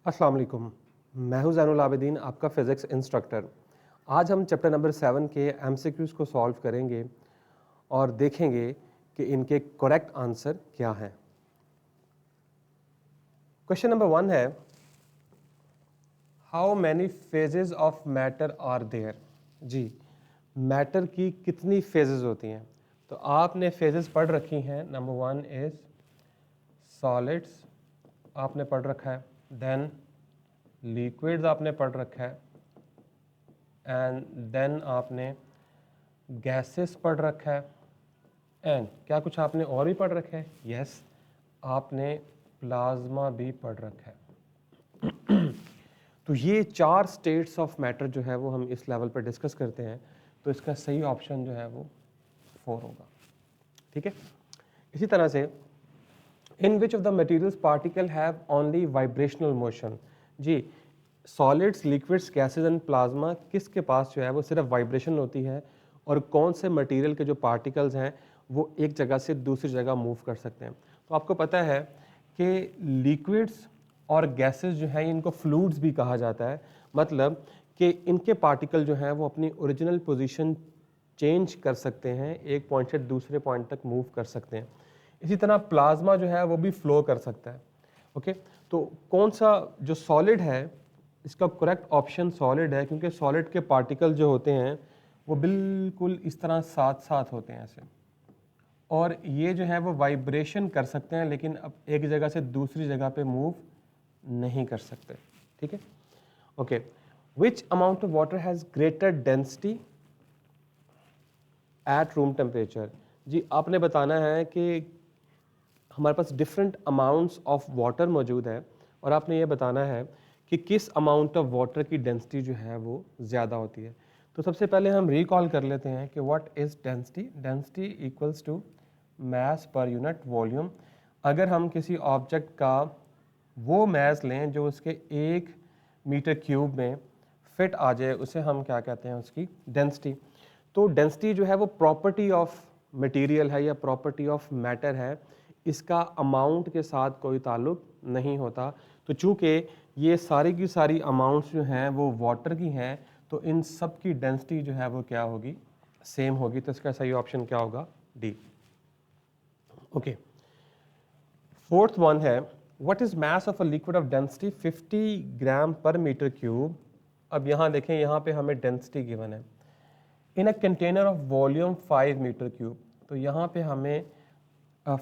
अस्सलाम वालेकुम। मैं हूं ज़ैनुल आबिदीन, आपका फ़िज़िक्स इंस्ट्रक्टर। आज हम चैप्टर नंबर 7 के एमसीक्यूज़ को सॉल्व करेंगे और देखेंगे कि इनके करेक्ट आंसर क्या हैं। क्वेश्चन नंबर 1 है, how many phases of matter are there. जी, मैटर की कितनी फेजेस होती हैं? तो आपने फेजेस पढ़ रखी हैं। नंबर 1 इज़ सॉलिड्स, आपने पढ़ रखा है। देन लिक्विड्स आपने पढ़ रखा है। एंड देन आपने गैसेस पढ़ रखा है। एंड क्या कुछ आपने और भी पढ़ रखा है? यस, आपने प्लाज्मा भी पढ़ रखा है। तो ये 4 स्टेट्स ऑफ मैटर जो है वो हम इस लेवल पर डिस्कस करते हैं। तो इसका सही ऑप्शन जो है वो 4 होगा। ठीक है। इसी तरह से in which of the materials particle have only vibrational motion. जी, solids, liquids, gases and plasma किसके पास जो है वो सिर्फ वाइब्रेशन होती है, और कौन से मटेरियल के जो पार्टिकल्स हैं वो एक जगह से दूसरी जगह मूव कर सकते हैं। तो आपको पता है कि लिक्विड्स और गैसेस जो हैं इनको फ्लूइड्स भी कहा जाता है। मतलब कि इनके पार्टिकल जो हैं वो अपनी ओरिजिनल पोजीशन चेंज कर सकते हैं, एक पॉइंट से दूसरे पॉइंट तक मूव कर सकते हैं। इसी तरह प्लाज्मा जो है वो भी फ्लो कर सकता है। ओके, तो कौन सा जो सॉलिड है, इसका करेक्ट ऑप्शन सॉलिड है, क्योंकि सॉलिड के पार्टिकल जो होते हैं वो बिल्कुल इस तरह साथ साथ होते हैं ऐसे, और ये जो है वो वाइब्रेशन कर सकते हैं, लेकिन अब एक जगह से दूसरी जगह पे मूव नहीं कर सकते। ठीक है। Okay, which amount of water has greater density at room temperature. जी, आपने बताना है कि हमारे पास डिफरेंट अमाउंट्स ऑफ वाटर मौजूद है, और आपने ये बताना है कि किस अमाउंट ऑफ वाटर की डेंसिटी जो है वो ज़्यादा होती है। तो सबसे पहले हम रिकॉल कर लेते हैं कि what is density. Density equals to mass पर यूनिट वॉल्यूम। अगर हम किसी ऑब्जेक्ट का वो मास लें जो उसके 1 मीटर क्यूब में फिट आ जाए, उसे हम क्या कहते हैं, उसकी डेंसिटी। तो डेंसिटी जो है वो प्रॉपर्टी ऑफ मटेरियल है या प्रॉपर्टी ऑफ मैटर है, इसका अमाउंट के साथ कोई ताल्लुक नहीं होता। तो चूंकि ये सारी की सारी अमाउंट्स जो हैं वो वाटर की हैं, तो इन सब की डेंसिटी जो है वो क्या होगी, सेम होगी। तो इसका सही ऑप्शन क्या होगा, डी। ओके, फोर्थ वन है, what is mass of a liquid of density 50 ग्राम पर मीटर क्यूब। अब यहाँ देखें, यहाँ पे हमें डेंसिटी गिवन है in a container of volume 5 meter cube. तो यहाँ पे हमें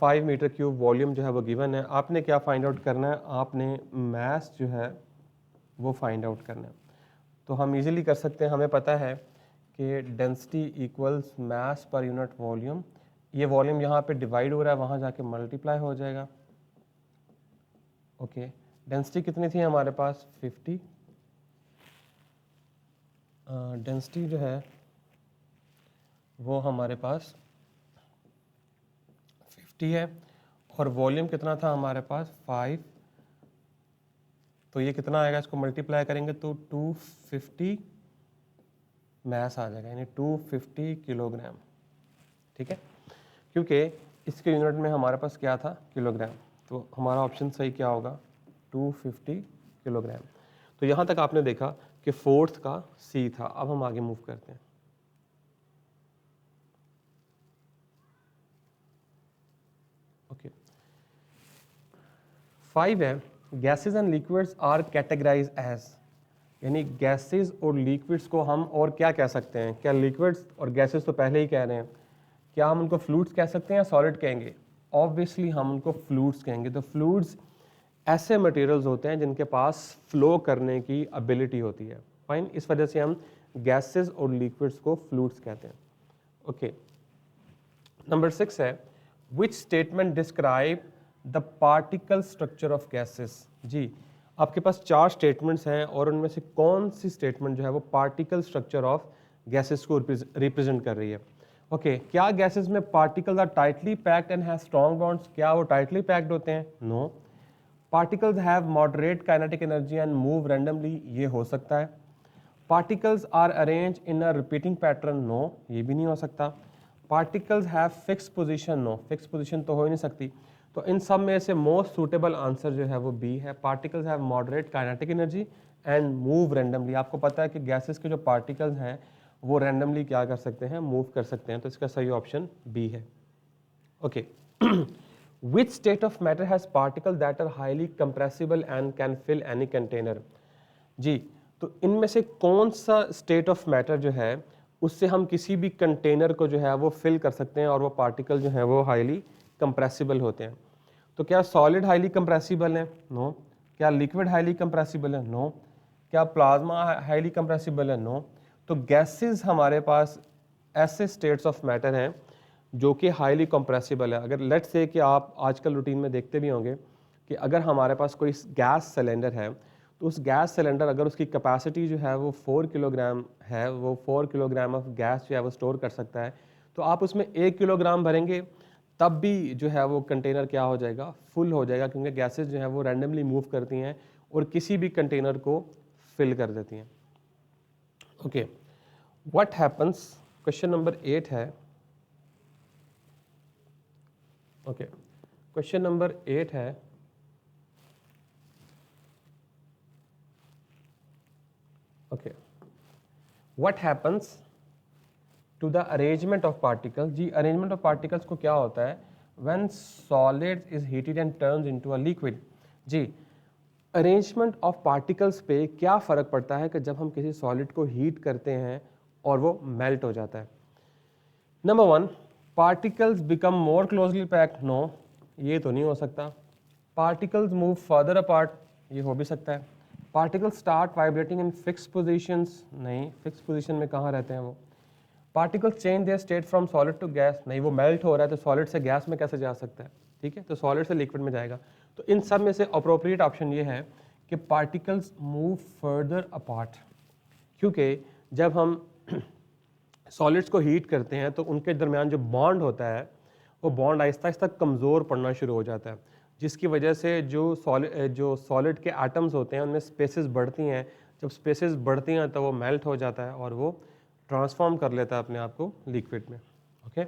5 मीटर क्यूब वॉल्यूम जो है वो गिवन है। आपने क्या फाइंड आउट करना है, आपने मास जो है वो फाइंड आउट करना है। तो हम इजीली कर सकते हैं, हमें पता है कि डेंसिटी इक्वल्स मास पर यूनिट वॉल्यूम। ये वॉल्यूम यहाँ पे डिवाइड हो रहा है, वहाँ जाके मल्टीप्लाई हो जाएगा। ओके, डेंसिटी कितनी थी हमारे पास, 50। डेंसिटी जो है वो हमारे पास 50 है, और वॉल्यूम कितना था हमारे पास, 5। तो ये कितना आएगा, इसको मल्टीप्लाई करेंगे तो 250 मास आ जाएगा, यानी 250 किलोग्राम। ठीक है, क्योंकि इसके यूनिट में हमारे पास क्या था, किलोग्राम। तो हमारा ऑप्शन सही क्या होगा, 250 किलोग्राम। तो यहाँ तक आपने देखा कि फोर्थ का सी था। अब हम आगे मूव करते हैं। ओके, 5 है, gases and liquids are categorize as. यानी गैसेज और लिक्विड्स को हम और क्या कह सकते हैं? क्या लिक्विड्स और गैसेज तो पहले ही कह रहे हैं, क्या हम उनको फ्लूइड्स कह सकते हैं या सॉलिड कहेंगे? ऑब्वियसली हम उनको फ्लूइड्स कहेंगे। तो फ्लूइड्स ऐसे मटेरियल्स होते हैं जिनके पास फ्लो करने की एबिलिटी होती है। फाइन, इस वजह से हम गैसेज और लिक्विड्स को फ्लूइड्स कहते हैं। ओके, नंबर 6 है, which statement describe the particle structure of gases. जी, आपके पास 4 स्टेटमेंट्स हैं, और उनमें से कौन सी स्टेटमेंट जो है वो पार्टिकल स्ट्रक्चर ऑफ गैसेस को रिप्रेजेंट कर रही है? ओके, क्या गैसेस में particles are tightly packed and have strong bonds? क्या वो टाइटली पैक्ड होते हैं? No. Particles have moderate kinetic energy and move randomly? ये हो सकता है। Particles are arrange in a repeating pattern? No, ये भी नहीं हो सकता। Particles have fix position? No, fix position तो हो ही नहीं सकती। तो इन सब में से मोस्ट सूटेबल आंसर जो है वो बी है। Particles have moderate kinetic energy and move randomly. आपको पता है कि गैसेस के जो पार्टिकल्स हैं वो रैंडमली क्या कर सकते हैं, मूव कर सकते हैं, तो इसका सही ऑप्शन बी है। Okay, which state of matter has particle that are highly compressible and can fill any container. जी, तो इनमें से कौन सा स्टेट ऑफ मैटर जो है उससे हम किसी भी कंटेनर को जो है वो फिल कर सकते हैं और वो पार्टिकल जो है वो हाईली कंप्रेसिबल होते हैं। तो क्या सॉलिड हाईली कंप्रेसिबल है? नो। क्या लिक्विड हाईली कंप्रेसिबल है? नो। क्या प्लाज्मा हाईली कंप्रेसिबल है? नो। तो गैसेस हमारे पास ऐसे स्टेट्स ऑफ मैटर हैं जो कि हाईली कंप्रेसिबल है। अगर लेट्स से कि आप आजकल रूटीन में देखते भी होंगे कि अगर हमारे पास कोई गैस सिलेंडर है तो उस गैस सिलेंडर अगर उसकी कैपेसिटी जो है वो 4 किलोग्राम है, वो 4 किलोग्राम ऑफ गैस जो है वो स्टोर कर सकता है, तो आप उसमें 1 किलोग्राम भरेंगे तब भी जो है वो कंटेनर क्या हो जाएगा, फुल हो जाएगा, क्योंकि गैसेस जो है वो रैंडमली मूव करती हैं और किसी भी कंटेनर को फिल कर देती हैं। Okay, what happens, question number 8 है। ओके, क्वेश्चन नंबर 8 है, okay, what happens to the arrangement of particles. जी, अरेंजमेंट ऑफ पार्टिकल्स को क्या होता है, when solid is heated and turns into a liquid. जी, अरेंजमेंट ऑफ पार्टिकल्स पे क्या फ़र्क पड़ता है कि जब हम किसी सॉलिड को हीट करते हैं और वो मेल्ट हो जाता है। Number 1, particles become more closely packed. No, ये तो नहीं हो सकता। पार्टिकल्स मूव फर्दर अपार्ट, ये हो भी सकता है। Particles start vibrating in fix positions, नहीं, फिक्स पोजिशन में कहाँ रहते हैं वो। Particles change their state from solid to gas, नहीं, वो मेल्ट हो रहा है तो सॉलिड से गैस में कैसे जा सकता है, ठीक है, तो सॉलिड से लिक्विड में जाएगा। तो इन सब में से अप्रोप्रिएट ऑप्शन ये है कि पार्टिकल्स मूव फर्दर अपार्ट, क्योंकि जब हम सॉलिड्स को हीट करते हैं तो उनके दरमियान जो बॉन्ड होता है वो बॉन्ड आहिस्ता आहिस्ता कमज़ोर पड़ना शुरू हो जाता है, जिसकी वजह से जो सॉलिड के एटम्स होते हैं उनमें स्पेसेस बढ़ती हैं। जब स्पेसेस बढ़ती हैं तो वो मेल्ट हो जाता है और वो ट्रांसफॉर्म कर लेता है अपने आप को लिक्विड में। ओके,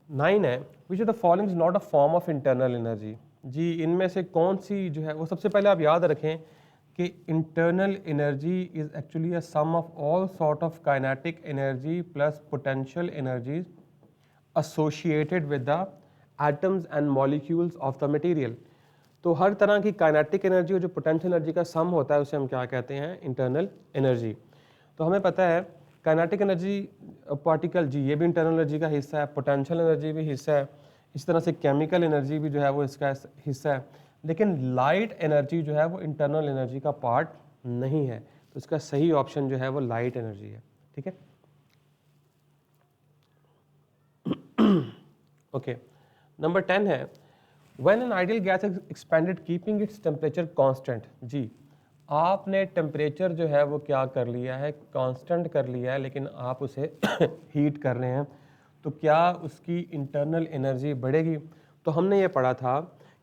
9 है, which of the following is not a form of internal energy. जी, इनमें से कौन सी जो है वो, सबसे पहले आप याद रखें कि internal energy is actually a sum of all sort of kinetic energy plus potential energies associated with the atoms and molecules of the material। तो हर तरह की काइनेटिक एनर्जी और जो पोटेंशियल एनर्जी का सम होता है उसे हम क्या कहते हैं, इंटरनल एनर्जी। तो हमें पता है काइनेटिक एनर्जी पार्टिकल, जी, ये भी इंटरनल एनर्जी का हिस्सा है, पोटेंशियल एनर्जी भी हिस्सा है, इस तरह से केमिकल एनर्जी भी जो है वो इसका हिस्सा है, लेकिन लाइट एनर्जी जो है वो इंटरनल एनर्जी का पार्ट नहीं है। तो इसका सही ऑप्शन जो है वो लाइट एनर्जी है, ठीक है। ओके, नंबर 10 है, when an ideal gas is expanded keeping its temperature constant. जी, आपने टेम्परेचर जो है वो क्या कर लिया है, कांस्टेंट कर लिया है, लेकिन आप उसे हीट कर रहे हैं, तो क्या उसकी इंटरनल एनर्जी बढ़ेगी। तो हमने ये पढ़ा था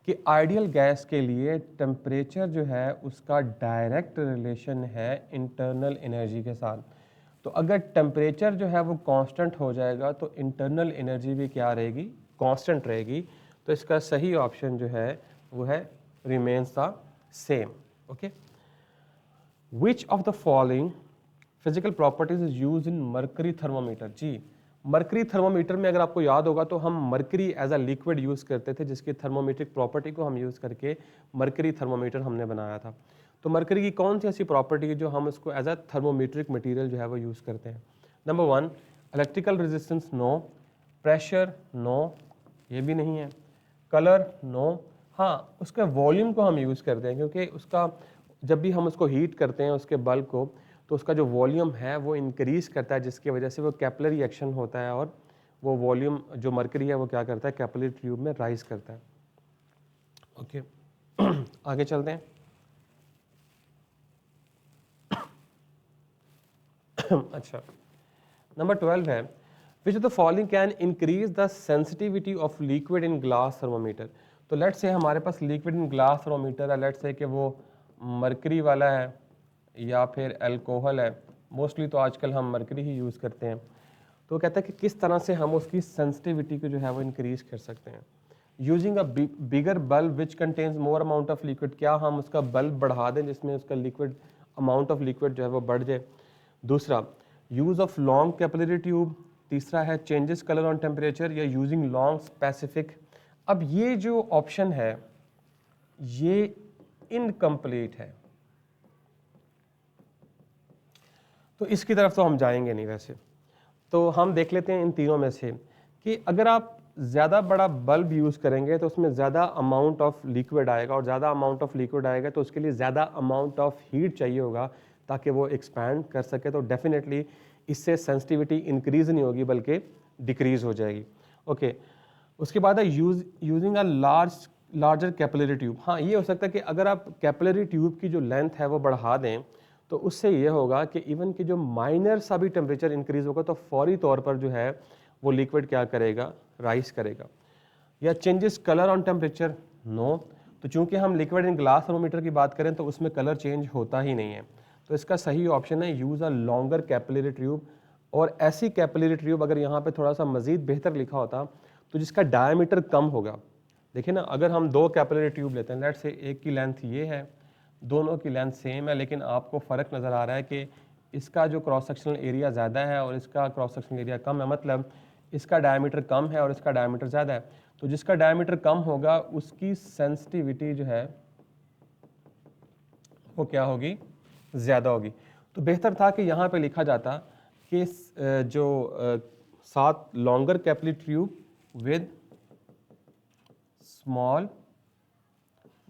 कि आइडियल गैस के लिए टेम्परेचर जो है उसका डायरेक्ट रिलेशन है इंटरनल एनर्जी के साथ। तो अगर टेम्परेचर जो है वो कांस्टेंट हो जाएगा तो इंटरनल एनर्जी भी क्या रहेगी, कांस्टेंट रहेगी। तो इसका सही ऑप्शन जो है वो है remains the same. Okay, which of the following physical properties is use in mercury thermometer. जी, मर्करी थर्मोमीटर में अगर आपको याद होगा तो हम mercury as a liquid use करते थे, जिसकी थर्मोमेट्रिक प्रॉपर्टी को हम यूज़ करके मर्करी थर्मोमीटर हमने बनाया था। तो मर्करी की कौन सी ऐसी प्रॉपर्टी है जो हम उसको एज अ थर्मोमेट्रिक मटेरियल जो है वो यूज़ करते हैं। Number 1, electrical resistance, no. Pressure, no, ये भी नहीं है। Colour, no. हाँ, उसके वॉल्यूम को हम यूज़ करते हैं, क्योंकि उसका जब भी हम उसको हीट करते हैं उसके बल्ब को, तो उसका जो वॉल्यूम है वो इंक्रीज़ करता है, जिसकी वजह से वो कैपिलरी एक्शन होता है और वो वॉल्यूम जो मर्करी है वो क्या करता है, कैपिलरी ट्यूब में राइज करता है। ओके, आगे चलते हैं। अच्छा, नंबर 12 है, which of the following can increase the sensitivity of liquid in glass thermometer. तो लेट्स से हमारे पास लिक्विड इन ग्लास थर्मोमीटर है, लेट्स से कि वो मर्करी वाला है या फिर अल्कोहल है, मोस्टली तो आजकल हम मर्करी ही यूज़ करते हैं। तो कहता है कि किस तरह से हम उसकी सेंसिटिविटी को जो है वो इंक्रीज कर सकते हैं। Using a bigger bulb which contains more amount of liquid, क्या हम उसका बल्ब बढ़ा दें जिसमें उसका लिक्विड अमाउंट ऑफ लिक्विड जो है वो बढ़ जाए। दूसरा, use of long capillary tube. तीसरा है चेंजेस कलर ऑन टेम्परेचर या यूजिंग लॉन्ग स्पेसिफिक। अब ये जो ऑप्शन है ये इनकम्प्लीट है, तो इसकी तरफ तो हम जाएंगे नहीं। वैसे तो हम देख लेते हैं इन तीनों में से कि अगर आप ज़्यादा बड़ा बल्ब यूज़ करेंगे तो उसमें ज़्यादा अमाउंट ऑफ लिक्विड आएगा, और ज़्यादा अमाउंट ऑफ लिक्विड आएगा तो उसके लिए ज़्यादा अमाउंट ऑफ हीट चाहिए होगा ताकि वो एक्सपैंड कर सके। तो डेफिनेटली इससे सेंसिटिविटी इंक्रीज नहीं होगी बल्कि डिक्रीज हो जाएगी। ओके, उसके बाद है using a larger capillary tube. हाँ, ये हो सकता है कि अगर आप कैपिलरी ट्यूब की जो लेंथ है वो बढ़ा दें तो उससे ये होगा कि इवन कि जो माइनर सा भी टेम्परेचर इंक्रीज होगा तो फौरी तौर पर जो है वो लिक्विड क्या करेगा, राइज करेगा। या changes colour on temperature, no. तो चूंकि हम लिक्विड इन ग्लास थर्मोमीटर की बात करें तो उसमें कलर चेंज होता ही नहीं है, तो इसका सही ऑप्शन है use a longer capillary tube. और ऐसी कैपिलरी ट्यूब अगर यहाँ पे थोड़ा सा मजीद बेहतर लिखा होता तो जिसका डायमीटर कम होगा। देखिए ना, अगर हम दो कैपिलरी ट्यूब लेते हैं, लेट्स से एक की लेंथ ये है, दोनों की लेंथ सेम है, लेकिन आपको फ़र्क नज़र आ रहा है कि इसका जो क्रॉस सेक्शनल एरिया ज़्यादा है और इसका क्रॉस सेक्शनल एरिया कम है, मतलब इसका डायमीटर कम है और इसका डायमीटर ज़्यादा है। तो जिसका डायमीटर कम होगा उसकी सेंसिटिविटी जो है वो क्या होगी, ज़्यादा होगी। तो बेहतर था कि यहाँ पे लिखा जाता कि जो 7 longer capillary tube with small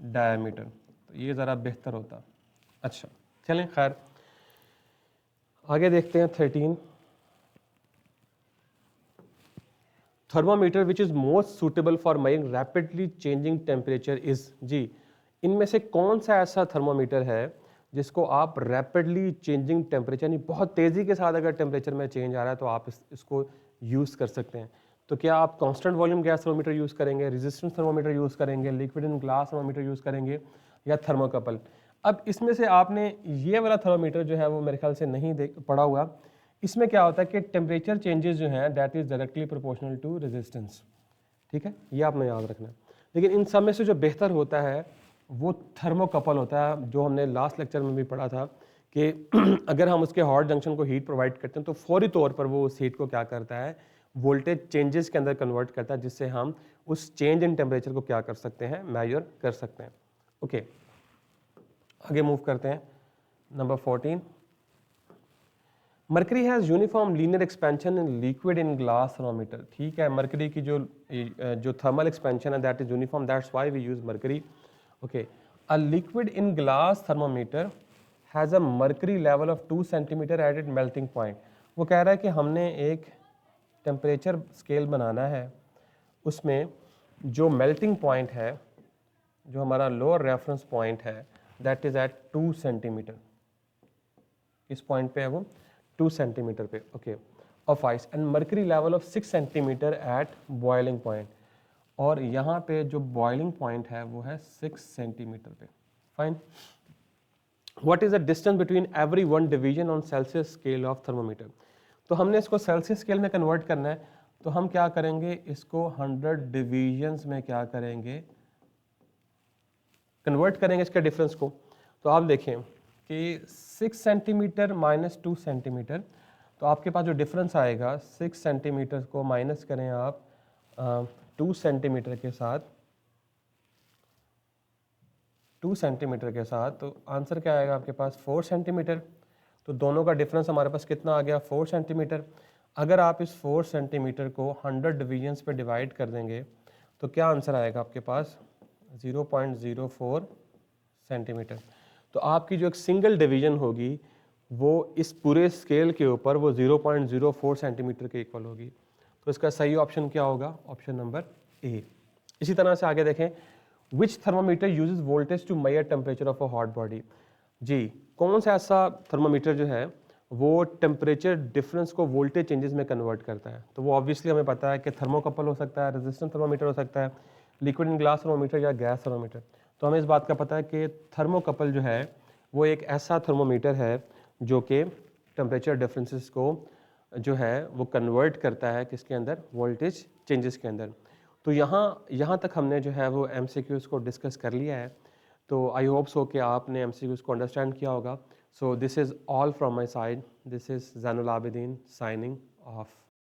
diameter, तो ये ज़रा बेहतर होता। अच्छा चलें, खैर आगे देखते हैं 13। Thermometer which is most suitable for measuring rapidly changing temperature is. जी, इनमें से कौन सा ऐसा थर्मामीटर है जिसको आप रैपिडली चेंजिंग टेम्परेचर, यानी बहुत तेज़ी के साथ अगर टेम्परेचर में चेंज आ रहा है तो आप इसको यूज़ कर सकते हैं। तो क्या आप constant volume gas thermometer use करेंगे, रेजिस्टेंस थर्मोमीटर यूज़ करेंगे, liquid in glass thermometer use करेंगे, या थर्मोकपल? अब इसमें से आपने ये वाला थर्मोमीटर जो है वो मेरे ख्याल से नहीं पढ़ा हुआ। इसमें क्या होता है कि टेम्परेचर चेंजेस जो हैं that is directly proportional to resistance. ठीक है, ये आपने याद रखना है। लेकिन इन सब में से जो बेहतर होता है वो थर्मोकपल होता है, जो हमने लास्ट लेक्चर में भी पढ़ा था कि अगर हम उसके हॉट जंक्शन को हीट प्रोवाइड करते हैं तो फौरी तौर पर वो उस हीट को क्या करता है, वोल्टेज चेंजेस के अंदर कन्वर्ट करता है, जिससे हम उस चेंज इन टेम्परेचर को क्या कर सकते हैं, मेजर कर सकते हैं। ओके, आगे मूव करते हैं। Number 14, mercury has uniform linear expansion in liquid in glass thermometer. ठीक है, मरकरी की जो थर्मल एक्सपेंशन है that is uniform, that's why we use mercury. Okay, a liquid in glass thermometer has a mercury level of 2 centimetre at it melting point. वो कह रहा है कि हमने एक टेम्परेचर स्केल बनाना है, उसमें जो मेल्टिंग पॉइंट है, जो हमारा लोअर रेफरेंस पॉइंट है, दैट इज़ एट 2 सेंटीमीटर। इस पॉइंट पे है वो 2 सेंटीमीटर पे, okay, of ice, and mercury level of 6 centimetre at boiling point. और यहाँ पे जो बॉइलिंग पॉइंट है वो है 6 सेंटीमीटर पे। Fine, what is the distance between every one division on Celsius scale of thermometer. तो हमने इसको सेल्सियस स्केल में कन्वर्ट करना है, तो हम क्या करेंगे, इसको 100 डिवीजन्स में क्या करेंगे, कन्वर्ट करेंगे इसके डिफरेंस को। तो आप देखें कि 6 सेंटीमीटर माइनस 2 सेंटीमीटर, तो आपके पास जो डिफरेंस आएगा 6 सेंटीमीटर को माइनस करें आप 2 सेंटीमीटर के साथ, 2 सेंटीमीटर के साथ, तो आंसर क्या आएगा आपके पास 4 सेंटीमीटर। तो दोनों का डिफरेंस हमारे पास कितना आ गया, 4 सेंटीमीटर। अगर आप इस 4 सेंटीमीटर को 100 डिवीजन्स पे डिवाइड कर देंगे तो क्या आंसर आएगा आपके पास, 0.04 सेंटीमीटर। तो आपकी जो एक सिंगल डिवीजन होगी वो इस पूरे स्केल के ऊपर वो 0.04 सेंटीमीटर के इक्वल होगी। तो इसका सही ऑप्शन क्या होगा, ऑप्शन नंबर ए। इसी तरह से आगे देखें, which thermometer uses voltage to measure temperature of a hot body. जी, कौन सा ऐसा थर्मोमीटर जो है वो टेम्परेचर डिफरेंस को वोल्टेज चेंजेस में कन्वर्ट करता है। तो वो ऑब्वियसली हमें पता है कि थर्मोकपल हो सकता है, रेजिस्टेंस थर्मोमीटर हो सकता है, लिक्विड इन ग्लास थर्मोमीटर या गैस थर्मोमीटर। तो हमें इस बात का पता है कि थर्मोकपल जो है वो एक ऐसा थर्मोमीटर है जो कि टेम्परेचर डिफरेंसेस को जो है वो कन्वर्ट करता है किसके अंदर, वोल्टेज चेंजेस के अंदर। तो यहाँ तक हमने जो है वो MCQs को डिस्कस कर लिया है। तो आई होप सो कि आपने MCQs को अंडरस्टैंड किया होगा। So this is all from my side. This is Zainul Abidin signing off.